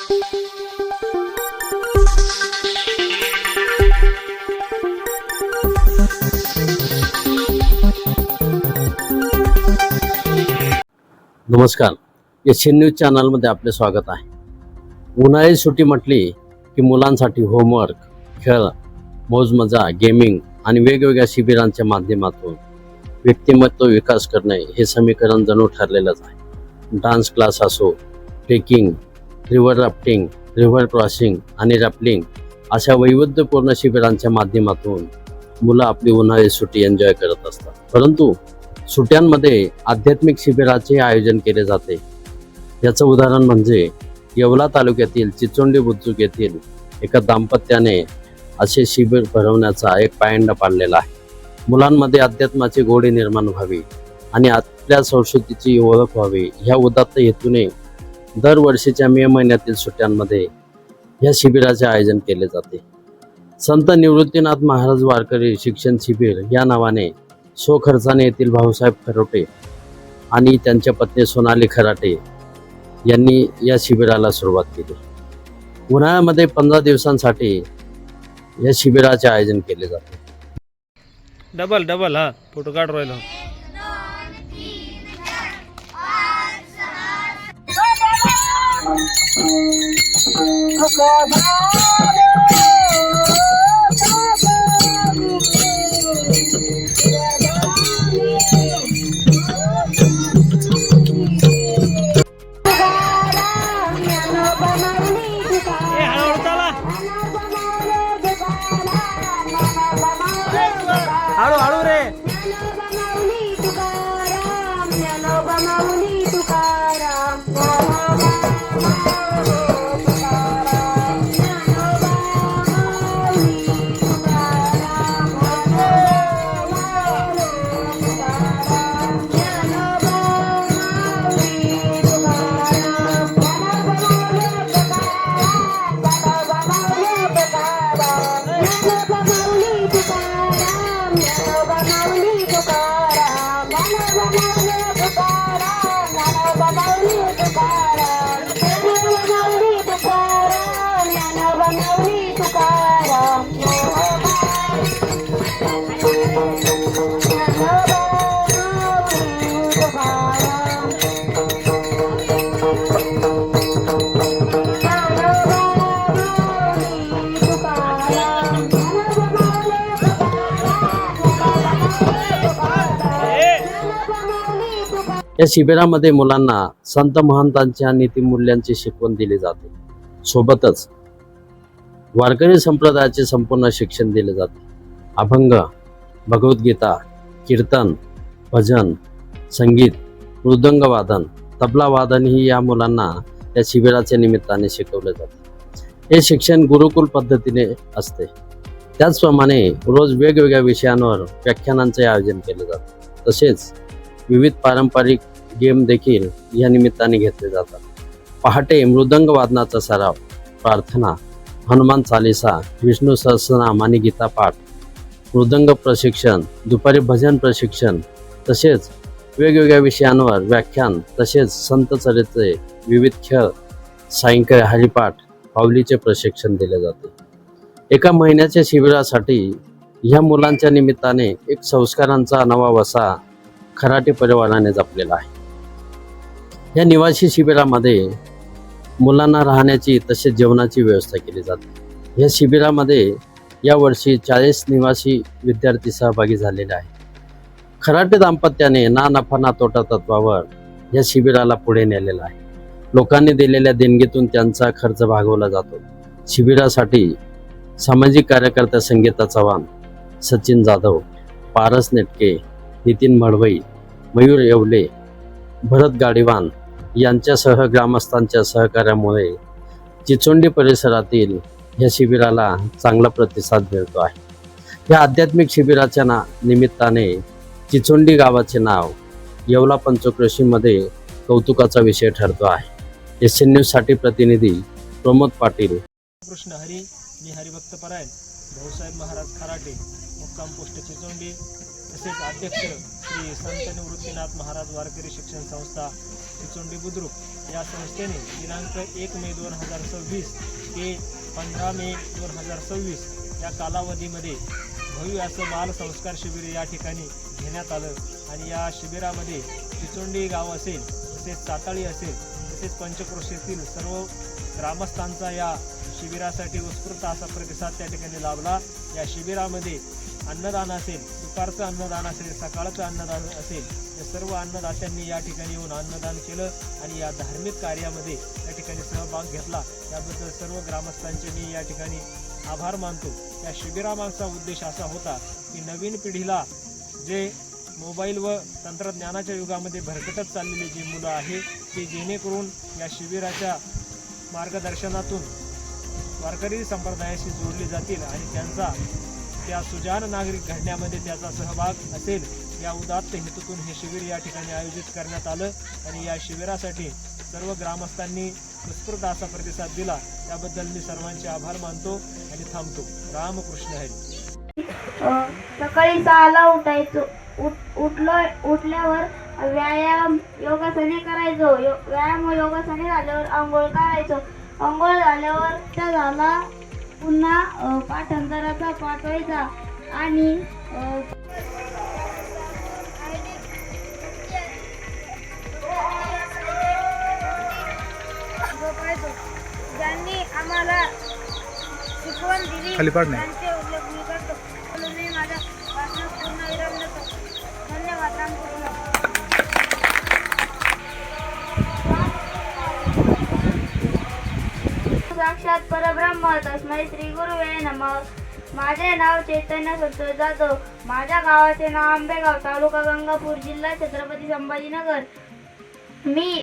नमस्कार, Asian news चॅनलमध्ये आपले स्वागत आहे. उन्हाळी सुट्टी म्हटली की मुलांसाठी होमवर्क, खेळ, मौजमजा, गेमिंग आणि वेगवेगळ्या शिबिरांच्या माध्यमातून व्यक्तिमत्व विकास करणे हे समीकरण जणू ठरलेलंच आहे. डान्स क्लास असो, trekking, river rafting, river crossing आणि रॅपलिंग अशा वैविध्यपूर्ण शिबिरांच्या माध्यमातून मुलं आपली उन्हाळी सुट्टी एन्जॉय करत असतात. परंतु सुट्ट्यांमध्ये आध्यात्मिक शिबिराचे आयोजन केले जाते. याचं उदाहरण म्हणजे येवला तालुक्यातील चिचोंडी बुद्रुक येथील एका दाम्पत्याने असे शिबिर भरवण्याचा एक पायंडा पाडलेला आहे. मुलांमध्ये अध्यात्माची गोडी निर्माण व्हावी आणि आपल्या संस्कृतीची ओळख व्हावी ह्या उदात्त हेतूने दरवर्षीच्या मे महिन्यातील सुट्ट्यांमध्ये या शिबिराचे आयोजन केले जाते. संत निवृत्तीनाथ महाराज वारकरी शिक्षण शिबिर या नावाने स्वखर्चाने येथील भाऊसाहेब खरोटे आणि त्यांच्या पत्नी सोनाली खराटे यांनी या शिबिराला सुरुवात केली. उन्हाळ्यामध्ये 15 दिवसांसाठी या शिबिराचे आयोजन केले जाते. डबल हा फोटो काढ राहिलो. हळू रे. या शिबिरामध्ये मुलांना संत महंतांच्या नीतिमूल्यांची शिकवण दिली जाते. सोबतच वारकरी संप्रदायाचे संपूर्ण शिक्षण दिले जाते. अभंग, भगवद्गीता, कीर्तन, भजन, संगीत, मृदंग वादन, तबला वादन ही या मुलांना या शिबिराच्या निमित्ताने शिकवले जाते. हे शिक्षण गुरुकुल पद्धतीने असते. त्याचप्रमाणे रोज वेगवेगळ्या विषयांवर व्याख्यानांचे आयोजन केले जाते. तसेच विविध पारंपरिक गेम देखील या निमित्ताने घेतले जातात. पहाटे मृदंग वादनाचा सराव, प्रार्थना, हनुमान चालिसा, विष्णू सहस्रनाम आणि गीता पाठ, मृदंग प्रशिक्षण, दुपारी भजन प्रशिक्षण, तसेच वेगवेगळ्या विषयांवर व्याख्यान, तसेच संत चरित्रे, विविध खेळ, सायंकाळी हरिपाठ, पावलीचे प्रशिक्षण दिले जाते. एका महिन्याच्या शिबिरासाठी ह्या मुलांच्या निमित्ताने एक संस्कारांचा नवा वसा खराटे परिवाराने जपलेला आहे. या निवासी शिबिरामध्ये मुलांना राहण्याची तसेच जेवणाची व्यवस्था केली जाते. या शिबिरामध्ये यावर्षी 40 निवासी विद्यार्थी सहभागी झालेले आहेत. खराटे दाम्पत्याने ना नफा ना तोटा तत्वावर या शिबिराला पुढे नेलेलं आहे. लोकांनी दिलेल्या देणगीतून त्यांचा खर्च भागवला जातो. शिबिरासाठी सामाजिक कार्यकर्ता संगीता चव्हाण, सचिन जाधव, पारस नेटके, नितीन मळवई, मयूर येवले, भरत गाडीवान यांच्यासह ग्रामस्थांच्या सहकार्यामुळे चिचोंडी परिसरातील या शिबिराला चांगला प्रतिसाद मिळतो आहे. या आध्यात्मिक शिबिराच्या निमित्ताने चिचोंडी गावाचे नाव येवला पंचक्रोशीमध्ये कौतुकाचा विषय ठरतो आहे. एशियन न्यूजसाठी प्रतिनिधी प्रमोद पाटील. कृष्ण हरी, मी हरिभक्त परायण, भाऊसाहेब महाराज खराटे, मुक्काम पोस्ट चिचोंडी, तसेच अध्यक्ष श्री संत निवृत्तीनाथ महाराज वारकरी शिक्षण संस्था चिचोंडी बुद्रुक या संस्थेने दिनांक 1 मे 2026 ते 15 मे 2026 या कालावधीमध्ये भव्य असं बाल संस्कार शिबिर या ठिकाणी घेण्यात आलं आणि या शिबिरामध्ये चिचोंडी गाव असेल, तसेच साताळी असेल, तसेच पंचक्रोशीतील सर्व ग्रामस्थांचा या शिबिरासाठी उत्स्फूर्त असा प्रतिसाद त्या ठिकाणी लाभला. या शिबिरामध्ये अन्नदान असेल, दुपारचं अन्नदान असेल, सकाळचं अन्नदान असेल, या सर्व अन्नदात्यांनी या ठिकाणी येऊन अन्नदान केलं आणि या धार्मिक कार्यामध्ये या ठिकाणी सहभाग घेतला. याबद्दल सर्व ग्रामस्थांचे मी या ठिकाणी आभार मानतो. या शिबिरामागचा उद्देश असा होता की नवीन पिढीला जे मोबाईल व तंत्रज्ञानाच्या युगामध्ये भरकटत चाललेली जी मुलं आहे ती जेणेकरून या शिबिराच्या मार्गदर्शनातून वारकरी संप्रदायाशी जोडली जातील आणि त्यांचा त्या सुजाण नागरिक घडण्यामध्ये त्याचा सहभाग असेल, या उदात्त हेतूतून हे शिबिर या ठिकाणी आयोजित करण्यात आलं आणि या शिबिरासाठी सर्व ग्रामस्थांनी उत्स्फूर्त असा प्रतिसाद दिला. त्याबद्दल मी सर्वांचे आभार मानतो आणि थांबतो. रामकृष्ण हरी. सकाळी 6ला उठायचो. उठल्यावर व्यायाम योगासने करायचो. व्यायाम व योगासने झाल्यावर आंघोळ करायचो. आंघोळ झाल्यावर त्या झाला पुन्हा पाठांतराचा पाठ व्हायचा आणि ज्यांनी आम्हाला शिकवण दिली त्यांचे उल्लेख मी करतो. म्हणून मी माझ्या भाषणात पूर्ण विराम देतो. धन्यवाद. रामकृष्ण. साक्षात परब्रह्म तस्मै श्री गुरुवे नमः. माझे नाव चैतन्य संतोष जाधव. माझ्या गावाचे नाव आंबेगाव, तालुका गंगापूर, जिल्हा छत्रपती संभाजीनगर. मी